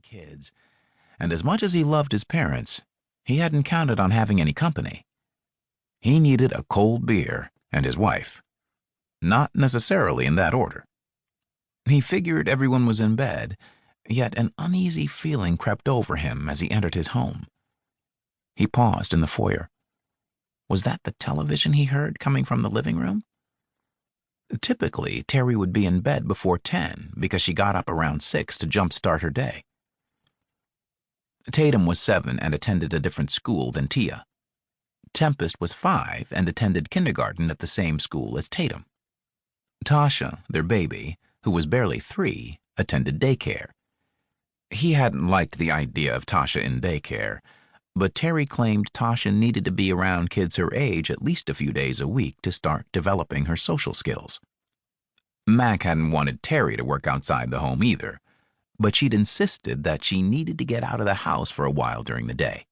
kids, and as much as he loved his parents, he hadn't counted on having any company. He needed a cold beer and his wife, not necessarily in that order. He figured everyone was in bed, yet an uneasy feeling crept over him as he entered his home. He paused in the foyer. Was that the television he heard coming from the living room? Typically, Teri would be in bed before 10 because she got up around 6 to jumpstart her day. Tatum was 7 and attended a different school than Tia. Tempest was 5 and attended kindergarten at the same school as Tatum. Tasha, their baby, who was barely 3, attended daycare. He hadn't liked the idea of Tasha in daycare, but Teri claimed Tasha needed to be around kids her age at least a few days a week to start developing her social skills. Mac hadn't wanted Teri to work outside the home either, but she'd insisted that she needed to get out of the house for a while during the day.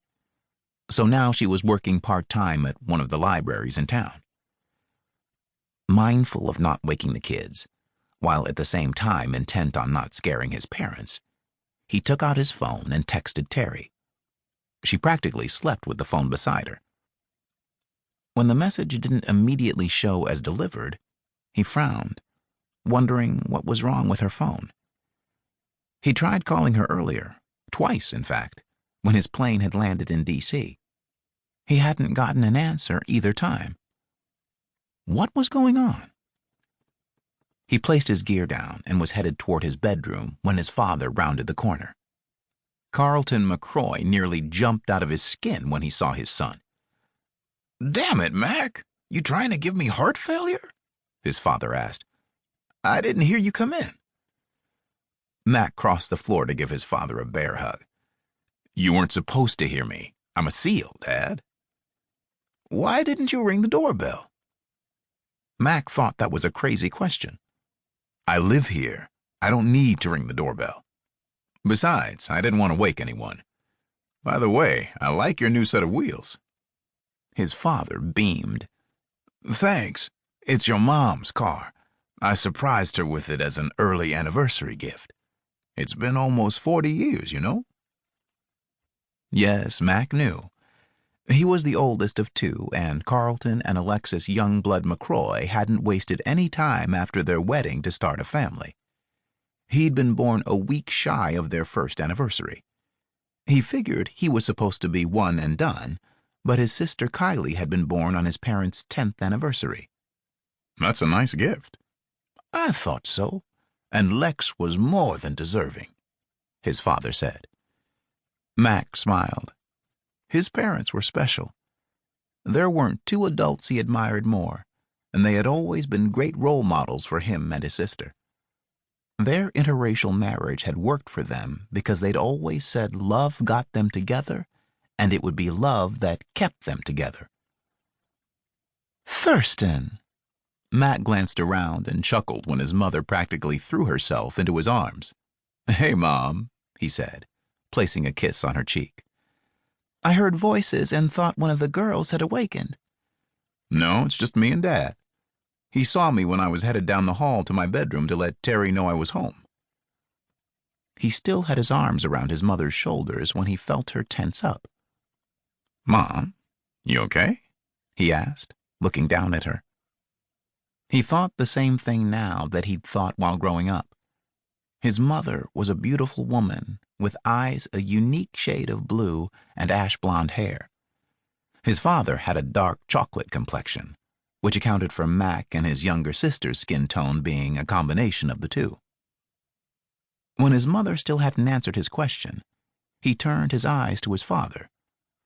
So now she was working part-time at one of the libraries in town. Mindful of not waking the kids, while at the same time intent on not scaring his parents, he took out his phone and texted Teri. She practically slept with the phone beside her. When the message didn't immediately show as delivered, he frowned, wondering what was wrong with her phone. He tried calling her earlier, twice in fact, when his plane had landed in D.C. He hadn't gotten an answer either time. What was going on? He placed his gear down and was headed toward his bedroom when his father rounded the corner. Harlequin McRoy nearly jumped out of his skin when he saw his son. "Damn it, Mac! You trying to give me heart failure?" his father asked. "I didn't hear you come in." Mac crossed the floor to give his father a bear hug. "You weren't supposed to hear me. I'm a SEAL, Dad." "Why didn't you ring the doorbell?" Mac thought that was a crazy question. "I live here. I don't need to ring the doorbell. Besides, I didn't want to wake anyone. By the way, I like your new set of wheels." His father beamed. "Thanks. It's your mom's car. I surprised her with it as an early anniversary gift. It's been almost 40 years, you know." Yes, Mac knew. He was the oldest of 2, and Carlton and Alexis Youngblood McRoy hadn't wasted any time after their wedding to start a family. He'd been born a week shy of their first anniversary. He figured he was supposed to be one and done, but his sister Kylie had been born on his parents' 10th anniversary. "That's a nice gift." "I thought so, and Lex was more than deserving," his father said. Mac smiled. His parents were special. There weren't 2 adults he admired more, and they had always been great role models for him and his sister. Their interracial marriage had worked for them because they'd always said love got them together, and it would be love that kept them together. "Thurston!" Matt glanced around and chuckled when his mother practically threw herself into his arms. "Hey, Mom," he said, placing a kiss on her cheek. "I heard voices and thought one of the girls had awakened." "No, it's just me and Dad. He saw me when I was headed down the hall to my bedroom to let Teri know I was home." He still had his arms around his mother's shoulders when he felt her tense up. "Mom, you okay?" he asked, looking down at her. He thought the same thing now that he'd thought while growing up. His mother was a beautiful woman with eyes a unique shade of blue and ash blonde hair. His father had a dark chocolate complexion, which accounted for Mac and his younger sister's skin tone being a combination of the 2. When his mother still hadn't answered his question, he turned his eyes to his father,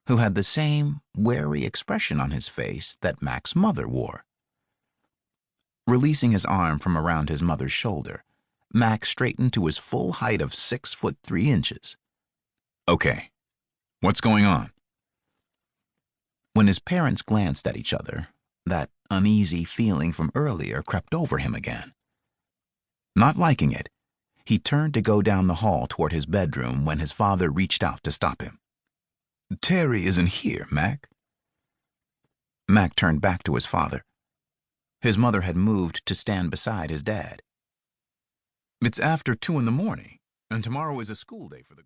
who had the same wary expression on his face that Mac's mother wore. Releasing his arm from around his mother's shoulder, Mac straightened to his full height of 6 foot 3 inches. "Okay, what's going on?" When his parents glanced at each other, that uneasy feeling from earlier crept over him again. Not liking it, he turned to go down the hall toward his bedroom when his father reached out to stop him. "Teri isn't here, Mac." Mac turned back to his father. His mother had moved to stand beside his dad. "It's after 2 in the morning, and tomorrow is a school day for the girls."